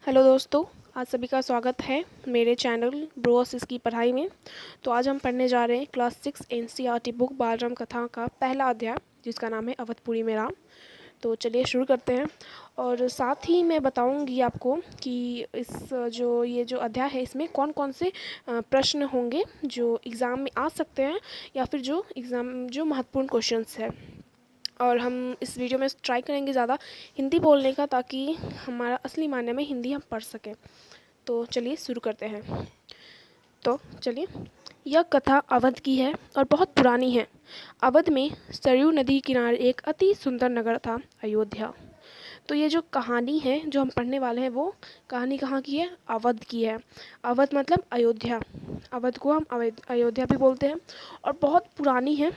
Hello दोस्तों, आज सभी का स्वागत है मेरे चैनल ब्रोस की पढ़ाई में। तो आज हम पढ़ने जा रहे हैं क्लास 6 एनसीईआरटी बुक बालराम कथा का पहला अध्याय, जिसका नाम है अवधपुरी में राम। तो चलिए शुरू करते हैं। और साथ ही मैं बताऊंगी आपको कि ये जो अध्याय है इसमें कौन कौन से प्रश्न होंगे जो एग्ज़ाम में आ सकते हैं, या फिर जो महत्वपूर्ण क्वेश्चंस है। और हम इस वीडियो में ट्राई करेंगे ज़्यादा हिंदी बोलने का, ताकि हमारा असली मायने में हिंदी हम पढ़ सकें। तो चलिए शुरू करते हैं। तो चलिए, यह कथा अवध की है और बहुत पुरानी है। अवध में सरयू नदी किनारे एक अति सुंदर नगर था, अयोध्या। तो ये जो कहानी है जो हम पढ़ने वाले हैं, वो कहानी कहाँ की है? अवध की है। अवध मतलब अयोध्या। अवध को हम अयोध्या भी बोलते हैं, और बहुत पुरानी है,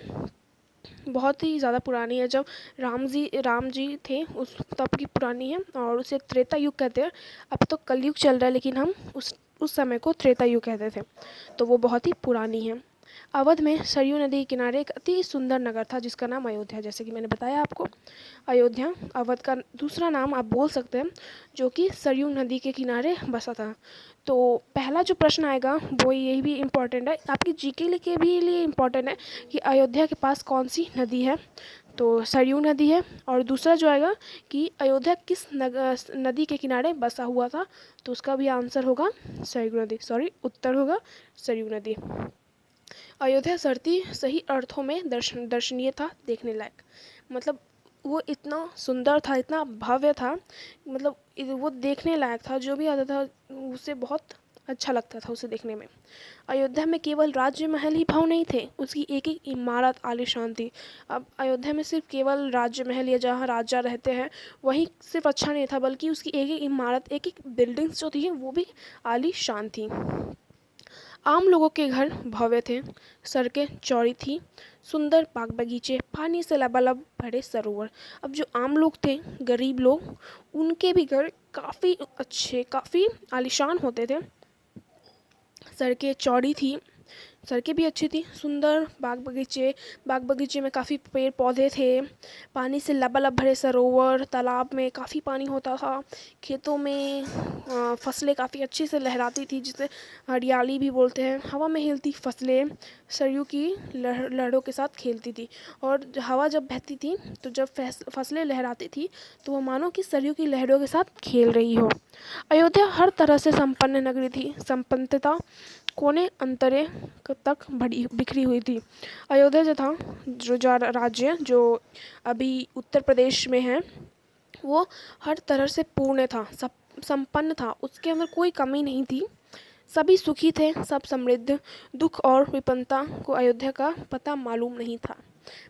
बहुत ही ज़्यादा पुरानी है। जब राम जी थे उस तब की पुरानी है, और उसे त्रेता युग कहते हैं। अब तो कलयुग चल रहा है, लेकिन हम उस समय को त्रेता युग कहते थे। तो वो बहुत ही पुरानी है। अवध में सरयू नदी के किनारे एक अति सुंदर नगर था, जिसका नाम अयोध्या, जैसे कि मैंने बताया आपको। अयोध्या अवध का दूसरा नाम आप बोल सकते हैं, जो कि सरयू नदी के किनारे बसा था। तो पहला जो प्रश्न आएगा वो यही भी इम्पोर्टेंट है, आपकी जीके के भी लिए इम्पोर्टेंट है कि अयोध्या के पास कौन सी नदी है। तो सरयू नदी है। और दूसरा जो आएगा कि अयोध्या किस नदी के किनारे बसा हुआ था, तो उसका भी आंसर होगा सरयू नदी, उत्तर होगा सरयू नदी। अयोध्या सरती सही अर्थों में दर्शनीय था, देखने लायक। मतलब वो इतना सुंदर था, इतना भव्य था, मतलब वो देखने लायक था। जो भी आता था उसे बहुत अच्छा लगता था उसे देखने में। अयोध्या में केवल राज्य महल ही भवन नहीं थे, उसकी एक एक इमारत आलीशान थी। अब अयोध्या में सिर्फ केवल राज्य महल या जहाँ राजा रहते हैं वही सिर्फ अच्छा नहीं था, बल्कि उसकी एक एक इमारत, एक एक बिल्डिंग्स जो थी वो भी आलीशान थी। आम लोगों के घर भव्य थे, सड़कें चौड़ी थी, सुंदर बाग बगीचे, पानी से लबालब भरे सरोवर। अब जो आम लोग थे, गरीब लोग, उनके भी घर काफ़ी अच्छे, काफ़ी आलीशान होते थे। सड़कें चौड़ी थी, सड़कें भी अच्छी थी, सुंदर बाग बगीचे में काफ़ी पेड़ पौधे थे, पानी से लबालब भरे सरोवर, तालाब में काफ़ी पानी होता था, खेतों में फसलें काफ़ी अच्छे से लहराती थी, जिसे हरियाली भी बोलते हैं। हवा में हिलती फसलें सरयू की लहरों के साथ खेलती थी, और हवा जब बहती थी तो जब फसलें लहराती थी तो वो मानो कि सरयू की लहरों के साथ खेल रही हो। अयोध्या हर तरह से संपन्न नगरी थी, संपन्नता कोने अंतरे तक बिखरी हुई थी। अयोध्या जो था, जो राज्य जो अभी उत्तर प्रदेश में है, वो हर तरह से पूर्ण था, सब संपन्न था, उसके अंदर कोई कमी नहीं थी। सभी सुखी थे, सब समृद्ध। दुख और विपन्नता को अयोध्या का पता मालूम नहीं था।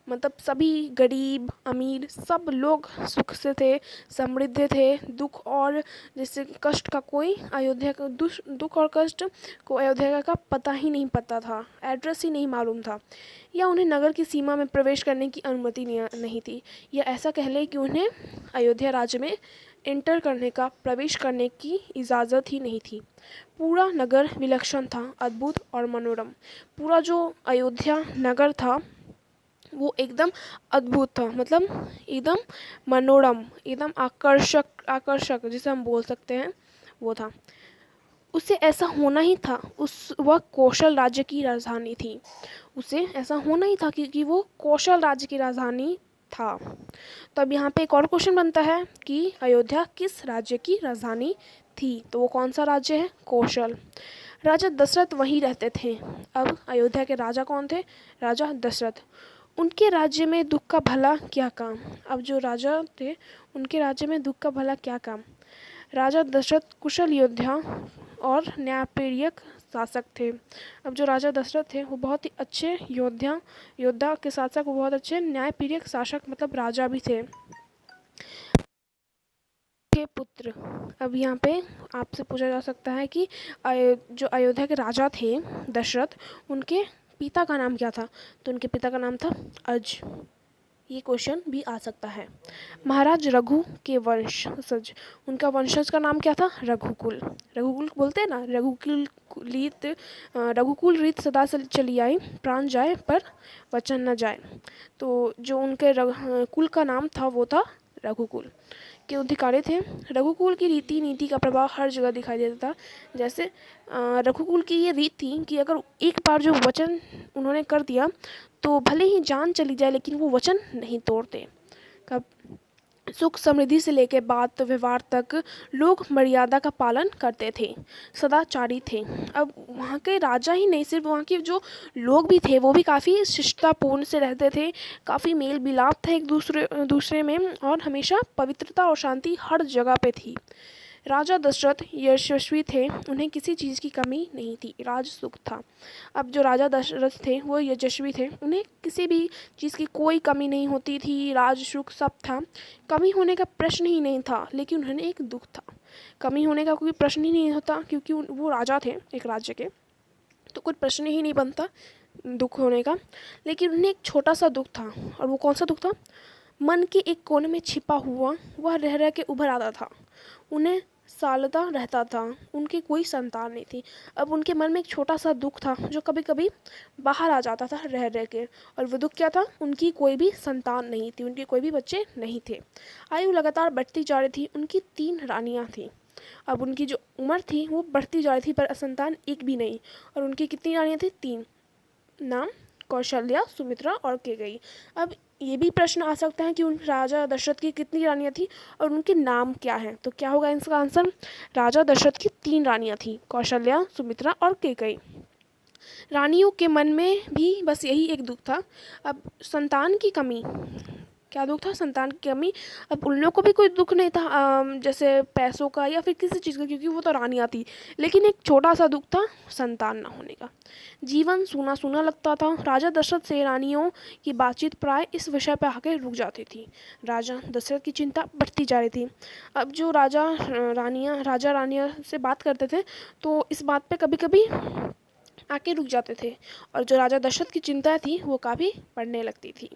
मतलब सभी गरीब अमीर सब लोग सुख से थे, समृद्ध थे। दुख और जैसे कष्ट का कोई अयोध्या का दुख और कष्ट को अयोध्या का पता ही नहीं पता था, एड्रेस ही नहीं मालूम था, या उन्हें नगर की सीमा में प्रवेश करने की अनुमति नहीं थी, या ऐसा कह लें कि उन्हें अयोध्या राज्य में एंटर करने का, प्रवेश करने की इजाज़त ही नहीं थी। पूरा नगर विलक्षण था, अद्भुत और मनोरम। पूरा जो अयोध्या नगर था वो एकदम अद्भुत था, मतलब एकदम मनोरम, एकदम आकर्षक जिसे हम बोल सकते हैं, वो था। उसे ऐसा होना ही था, वह कौशल राज्य की राजधानी थी। उसे ऐसा होना ही था क्योंकि वो कौशल राज्य की राजधानी था। तो अब यहाँ पे एक और क्वेश्चन बनता है कि अयोध्या किस राज्य की राजधानी थी, तो वो कौन सा राज्य है? कौशल। राजा दशरथ वहीं रहते थे। अब अयोध्या के राजा कौन थे? राजा दशरथ। उनके राज्य में दुख का भला क्या काम? अब जो राजा थे उनके राज्य में दुख का भला क्या काम? राजा दशरथ कुशल योद्धा और न्यायप्रियक शासक थे। अब जो राजा दशरथ थे वो बहुत ही अच्छे योद्धा के साथ साथ वो बहुत अच्छे न्यायप्रियक शासक, मतलब राजा भी थे। के पुत्र। अब यहाँ पे आपसे पूछा जा सकता है कि जो अयोध्या के राजा थे दशरथ, उनके पिता का नाम क्या था? तो उनके पिता का नाम था अज। ये क्वेश्चन भी आ सकता है। महाराज रघु के वंशज, उनका वंशज का नाम क्या था? रघुकुल। रघुकुल बोलते हैं ना, रघुकुल रीत सदा से चली आई, प्राण जाए पर वचन न जाए। तो जो उनके कुल का नाम था वो था रघुकुल। के अधिकारी थे। रघुकुल की रीति नीति का प्रभाव हर जगह दिखाई देता था। जैसे रघुकुल की ये रीत थी कि अगर एक बार जो वचन उन्होंने कर दिया तो भले ही जान चली जाए लेकिन वो वचन नहीं तोड़ते। कब सुख समृद्धि से लेकर बात व्यवहार तक लोग मर्यादा का पालन करते थे, सदाचारी थे। अब वहाँ के राजा ही नहीं, सिर्फ वहाँ के जो लोग भी थे वो भी काफ़ी शिष्टतापूर्ण से रहते थे, काफ़ी मेल मिलाप था एक दूसरे में, और हमेशा पवित्रता और शांति हर जगह पे थी। राजा दशरथ यशस्वी थे, उन्हें किसी चीज़ की कमी नहीं थी, राज सुख था। अब जो राजा दशरथ थे वो यशस्वी थे, उन्हें किसी भी चीज़ की कोई कमी नहीं होती थी, राज सुख सब था, कमी होने का प्रश्न ही नहीं था। लेकिन उन्हें एक दुख था, कमी होने का कोई प्रश्न ही नहीं होता क्योंकि वो राजा थे एक राज्य के, तो कोई प्रश्न ही नहीं बनता दुख होने का। लेकिन उन्हें एक छोटा सा दुख था, और वो कौन सा दुख था? मन के एक कोने में छिपा हुआ वह रह रह के उभर आता था, उन्हें सालता रहता था, उनकी कोई संतान नहीं थी। अब उनके मन में एक छोटा सा दुख था जो कभी कभी बाहर आ जाता था रह रह के, और वो दुख क्या था? उनकी कोई भी संतान नहीं थी, उनके कोई भी बच्चे नहीं थे। आयु लगातार बढ़ती जा रही थी, उनकी 3 रानियां थीं। अब उनकी जो उम्र थी वो बढ़ती जा रही थी पर संतान एक भी नहीं। और उनकी कितनी रानियां थी? 3। नाम कौशल्या, सुमित्रा और कैकेयी। अब ये भी प्रश्न आ सकता है कि उन राजा दशरथ की कितनी रानियां थी और उनके नाम क्या हैं? तो क्या होगा इसका आंसर? राजा दशरथ की 3 रानियां थी, कौशल्या, सुमित्रा और कैकेयी। रानियों के मन में भी बस यही एक दुख था, अब संतान की कमी। क्या दुख था? संतान की कमी। अब उन लोगों को भी कोई दुख नहीं था जैसे पैसों का या फिर किसी चीज़ का, क्योंकि वो तो रानियां थी, लेकिन एक छोटा सा दुख था संतान ना होने का। जीवन सूना सूना लगता था। राजा दशरथ से रानियों की बातचीत प्राय इस विषय पर आकर रुक जाती थी। राजा दशरथ की चिंता बढ़ती जा रही थी। अब जो राजा रानियां से बात करते थे तो इस बात पे कभी कभी आके रुक जाते थे, और जो राजा दशरथ की चिंता थी वो काफ़ी बढ़ने लगती थी।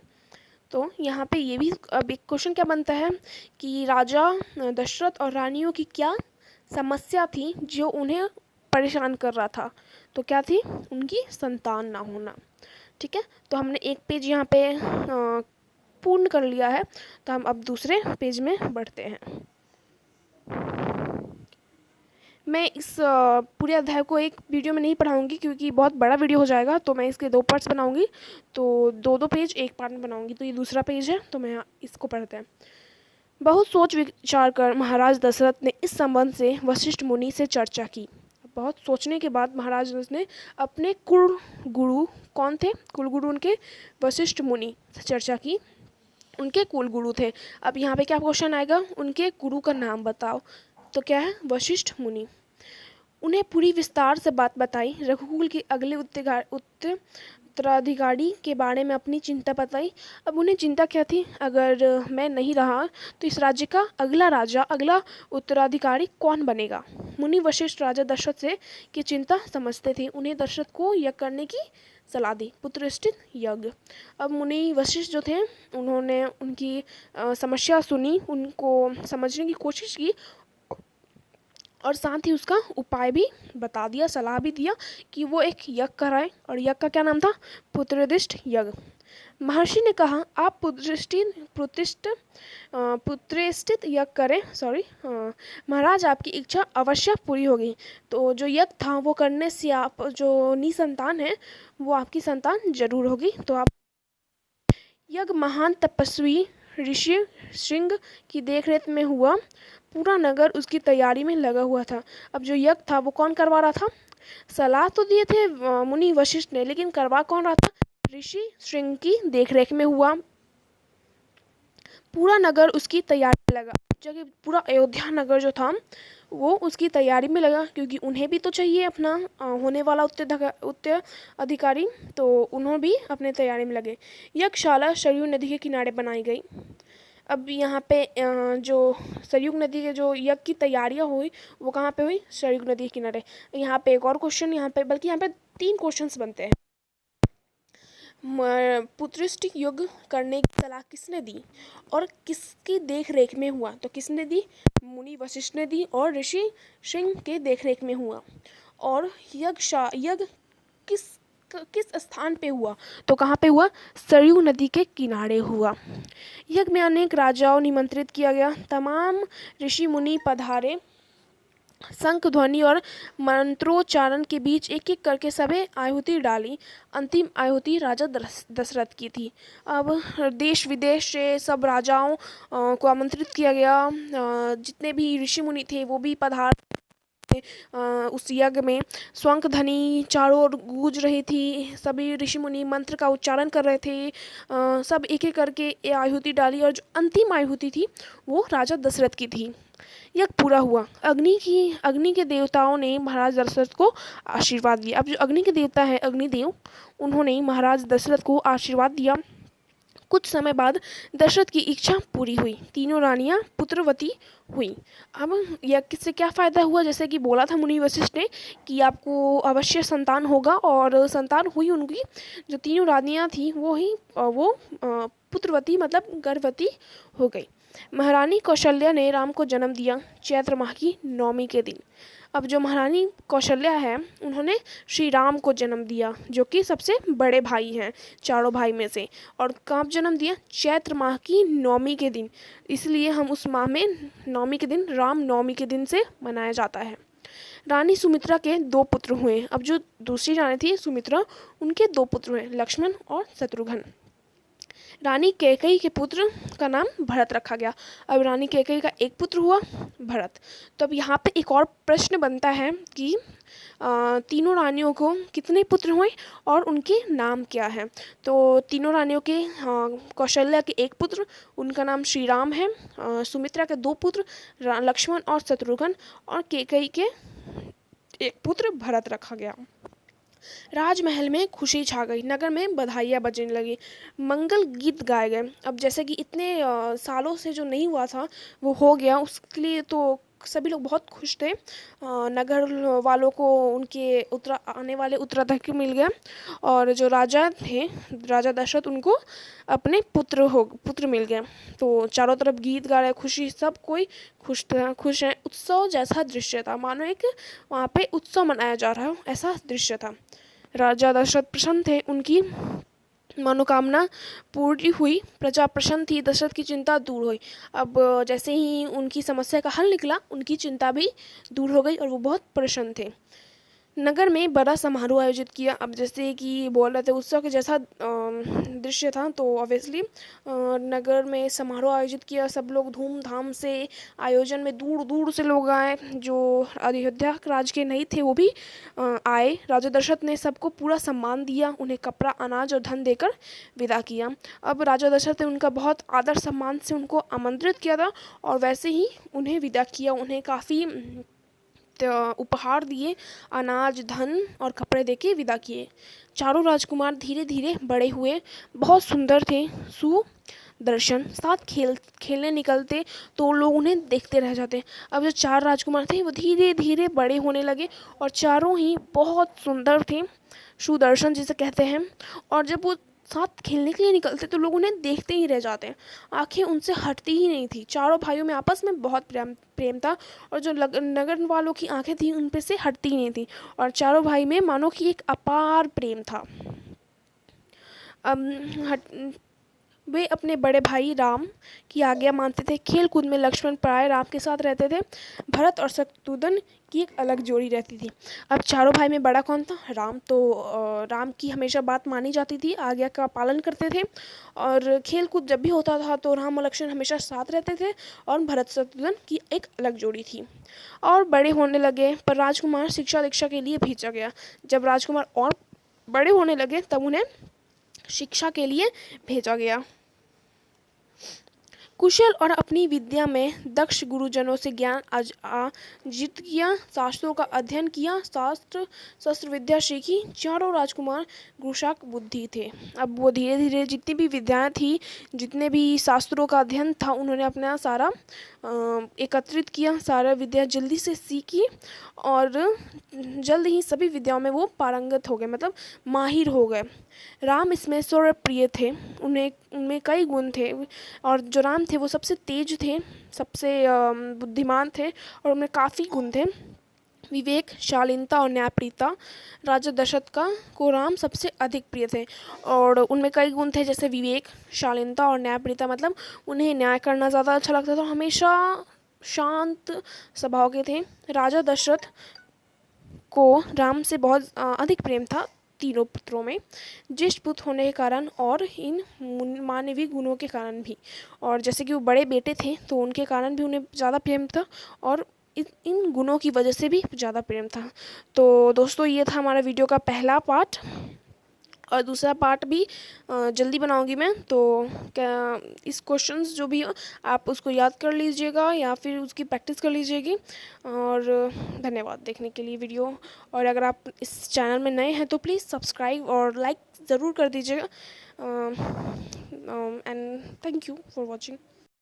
तो यहाँ पे ये भी अब एक क्वेश्चन क्या बनता है कि राजा दशरथ और रानियों की क्या समस्या थी जो उन्हें परेशान कर रहा था? तो क्या थी? उनकी संतान ना होना। ठीक है, तो हमने एक पेज यहाँ पे पूर्ण कर लिया है, तो हम अब दूसरे पेज में बढ़ते हैं। मैं इस पूरे अध्याय को एक वीडियो में नहीं पढ़ाऊंगी क्योंकि बहुत बड़ा वीडियो हो जाएगा, तो मैं इसके 2 पार्ट्स बनाऊंगी, तो 2-2 पेज एक पार्ट में बनाऊंगी। तो ये दूसरा पेज है, तो मैं इसको पढ़ते हैं। बहुत सोच विचार कर महाराज दशरथ ने इस संबंध से वशिष्ठ मुनि से चर्चा की। बहुत सोचने के बाद महाराज दशरथ ने अपने कुल गुरु, कौन थे कुल गुरु? उनके वशिष्ठ मुनि से चर्चा की, उनके कुल गुरु थे। अब यहाँ पे क्या क्वेश्चन आएगा? उनके गुरु का नाम बताओ। तो क्या है? वशिष्ठ मुनि। उन्हें पूरी विस्तार से बात बताई, रघुकुल के अगले उत्तराधिकारी के बारे में अपनी चिंता बताई। अब उन्हें चिंता क्या थी? अगर मैं नहीं रहा तो इस राज्य का अगला राजा, अगला उत्तराधिकारी कौन बनेगा? मुनि वशिष्ठ राजा दशरथ से की चिंता समझते थे, उन्हें दशरथ को यज्ञ करने की सलाह दी, पुत्रस्थित यज्ञ। अब मुनि वशिष्ठ जो थे उन्होंने उनकी समस्या सुनी, उनको समझने की कोशिश की, और साथ ही उसका उपाय भी बता दिया, सलाह भी दिया कि वो एक यज्ञ कराए, और यज्ञ का क्या नाम था? पुत्रोदिष्ट यज्ञ। महर्षि ने कहा, आप पुत्रेष्ठित यज्ञ करें। महाराज, आपकी इच्छा अवश्य पूरी होगी। तो जो यज्ञ था वो करने से आप जो निसंतान है वो आपकी संतान जरूर होगी। तो आप यज्ञ महान तपस्वी ऋषि श्रृंग की देखरेख में हुआ, पूरा नगर उसकी तैयारी में लगा हुआ था। अब जो यज्ञ था वो कौन करवा रहा था? सलाह तो दिए थे मुनि वशिष्ठ ने, लेकिन करवा कौन रहा था? ऋषि श्रृंग की देखरेख में हुआ, पूरा नगर उसकी तैयारी में लगा। जबकि पूरा अयोध्या नगर जो था वो उसकी तैयारी में लगा, क्योंकि उन्हें भी तो चाहिए अपना होने वाला उत्तराधिकारी, तो उन्होंने भी अपने तैयारी में लगे। यज्ञशाला सरयू नदी के किनारे बनाई गई। अब यहाँ पे जो सरयू नदी के जो यज्ञ की तैयारियाँ हुई वो कहाँ पे हुई? सरयू नदी के किनारे। यहाँ पे एक और क्वेश्चन, यहाँ पे 3 क्वेश्चंस बनते हैं। पुत्रेष्ठ यज्ञ करने की सलाह किसने दी और किसकी देखरेख में हुआ? तो किसने दी? मुनि वशिष्ठ ने दी, और ऋषि श्रृंग के देखरेख में हुआ। और यज्ञ किस स्थान पे हुआ? तो कहाँ पे हुआ? सरयू नदी के किनारे हुआ। यज्ञ में अनेक राजाओं निमंत्रित किया गया, तमाम ऋषि मुनि पधारे। शंख ध्वनि और मंत्रोच्चारण के बीच एक एक करके सभी आहुति डाली। अंतिम आहुति राजा दशरथ की थी। अब देश विदेश से सब राजाओं को आमंत्रित किया गया। जितने भी ऋषि मुनि थे वो भी पधार उस यज्ञ में। शंख ध्वनि चारों ओर गूंज रही थी, सभी ऋषि मुनि मंत्र का उच्चारण कर रहे थे। सब एक एक करके आहुति डाली और जो अंतिम आहुति थी वो राजा दशरथ की थी। यज्ञ पूरा हुआ। अग्नि के देवताओं ने महाराज दशरथ को आशीर्वाद दिया। अब जो अग्नि के देवता है अग्निदेव, उन्होंने महाराज दशरथ को आशीर्वाद दिया। कुछ समय बाद दशरथ की इच्छा पूरी हुई, तीनों रानियां पुत्रवती हुई। अब यज्ञ से क्या फ़ायदा हुआ? जैसे कि बोला था मुनि वशिष्ठ ने कि आपको अवश्य संतान होगा, और संतान हुई उनकी। जो तीनों रानियां थी वो पुत्रवती मतलब गर्भवती हो गई। महारानी कौशल्या ने राम को जन्म दिया चैत्र माह की नवमी के दिन। अब जो महारानी कौशल्या है उन्होंने श्री राम को जन्म दिया, जो कि सबसे बड़े भाई हैं चारों भाई में से। और कब जन्म दिया? चैत्र माह की नवमी के दिन। इसलिए हम उस माह में नवमी के दिन राम नवमी के दिन से मनाया जाता है। रानी सुमित्रा के 2 पुत्र हुए। अब जो दूसरी रानी थी सुमित्रा, उनके 2 पुत्र हुए, लक्ष्मण और शत्रुघ्न। रानी कैकेयी के पुत्र का नाम भरत रखा गया। अब रानी कैकेयी का एक पुत्र हुआ भरत। तो अब यहाँ पे एक और प्रश्न बनता है कि तीनों रानियों को कितने पुत्र हुए और उनके नाम क्या हैं? तो तीनों रानियों के कौशल्या के एक पुत्र, उनका नाम श्री राम है। सुमित्रा के 2 पुत्र लक्ष्मण और शत्रुघ्न, और कैकेयी के एक पुत्र भरत रखा गया। राजमहल में खुशी छा गई, नगर में बधाइयाँ बजने लगी, मंगल गीत गाए गए। अब जैसे कि इतने सालों से जो नहीं हुआ था वो हो गया, उसके लिए तो सभी लोग बहुत खुश थे। नगर वालों को उनके आने वाले उत्तराधिकारी मिल गया, और जो राजा थे राजा दशरथ, उनको अपने पुत्र मिल गए। तो चारों तरफ गीत गा रहे, खुशी, सब कोई खुश है। उत्सव जैसा दृश्य था, मानो एक वहाँ पे उत्सव मनाया जा रहा हो, ऐसा दृश्य था। राजा दशरथ प्रसन्न थे, उनकी मनोकामना पूरी हुई, प्रजा प्रसन्न थी, दशरथ की चिंता दूर हुई। अब जैसे ही उनकी समस्या का हल निकला, उनकी चिंता भी दूर हो गई और वो बहुत प्रसन्न थे। नगर में बड़ा समारोह आयोजित किया। अब जैसे कि बोल रहे थे उत्सव के जैसा दृश्य था, तो ऑब्वियसली नगर में समारोह आयोजित किया। सब लोग धूमधाम से आयोजन में दूर दूर से लोग आए। जो अयोध्या राज के नहीं थे वो भी आए। राजा दशरथ ने सबको पूरा सम्मान दिया, उन्हें कपड़ा, अनाज और धन देकर विदा किया। अब राजा दशरथ ने उनका बहुत आदर सम्मान से उनको आमंत्रित किया था, और वैसे ही उन्हें विदा किया। उन्हें काफ़ी उपहार दिए, अनाज, धन और कपड़े देके विदा किए। चारों राजकुमार धीरे धीरे बड़े हुए, बहुत सुंदर थे, सुदर्शन। साथ खेलने निकलते तो लोग उन्हें देखते रह जाते। अब जो 4 राजकुमार थे वो धीरे धीरे बड़े होने लगे, और चारों ही बहुत सुंदर थे, सुदर्शन जिसे कहते हैं। और जब वो साथ खेलने के लिए निकलते तो लोग उन्हें देखते ही रह जाते, आंखें उनसे हटती ही नहीं थी। चारों भाइयों में आपस में बहुत प्रेम था, और जो नगर वालों की आंखें थी उन पे से हटती ही नहीं थी, और चारों भाई में मानो कि एक अपार प्रेम था। वे अपने बड़े भाई राम की आज्ञा मानते थे। खेल कूद में लक्ष्मण प्राय राम के साथ रहते थे। भरत और शत्रुघ्न की एक अलग जोड़ी रहती थी। अब चारों भाई में बड़ा कौन था? राम। तो राम की हमेशा बात मानी जाती थी, आज्ञा का पालन करते थे, और खेल कूद जब भी होता था तो राम और लक्ष्मण हमेशा साथ रहते थे। और भरत शत्रुघ्न की एक अलग जोड़ी थी। और बड़े होने लगे, पर राजकुमार शिक्षा दीक्षा के लिए भेजा गया। जब राजकुमार और बड़े होने लगे तब उन्हें शिक्षा के लिए भेजा गया। कुशल और अपनी विद्या में दक्ष गुरुजनों से ज्ञान अर्जित किया, शास्त्रों का अध्ययन किया, शस्त्र विद्या सीखी। चारों राजकुमार गुरुशाक बुद्धि थे। अब वो धीरे धीरे जितनी भी विद्याएं थी, जितने भी शास्त्रों का अध्ययन था, उन्होंने अपना सारा एकत्रित किया, सारा विद्या जल्दी से सीखी, और जल्द ही सभी विद्याओं में वो पारंगत हो गए, मतलब माहिर हो गए। राम इसमें सर्व प्रिय थे, उनमें कई गुण थे, और जो राम थे वो सबसे तेज थे, सबसे बुद्धिमान थे, और उनमें काफ़ी गुण थे। विवेक, शालीनता और न्यायप्रियता राजा दशरथ को राम सबसे अधिक प्रिय थे। और उनमें कई गुण थे, जैसे विवेक, शालीनता और न्यायप्रियता, मतलब उन्हें न्याय करना ज़्यादा अच्छा लगता था, हमेशा शांत स्वभाव के थे। राजा दशरथ को राम से बहुत अधिक प्रेम था तीनों पुत्रों में, ज्येष्ठ पुत्र होने के कारण और इन मानवीय गुणों के कारण भी। और जैसे कि वो बड़े बेटे थे तो उनके कारण भी उन्हें ज़्यादा प्रेम था, और इन गुणों की वजह से भी ज़्यादा प्रेम था। तो दोस्तों, ये था हमारा वीडियो का पहला पार्ट, और दूसरा पार्ट भी जल्दी बनाऊंगी मैं। तो क्या इस क्वेश्चंस जो भी हो आप उसको याद कर लीजिएगा या फिर उसकी प्रैक्टिस कर लीजिएगी। और धन्यवाद देखने के लिए वीडियो। और अगर आप इस चैनल में नए हैं तो प्लीज़ सब्सक्राइब और लाइक ज़रूर कर दीजिएगा। And thank you for watching.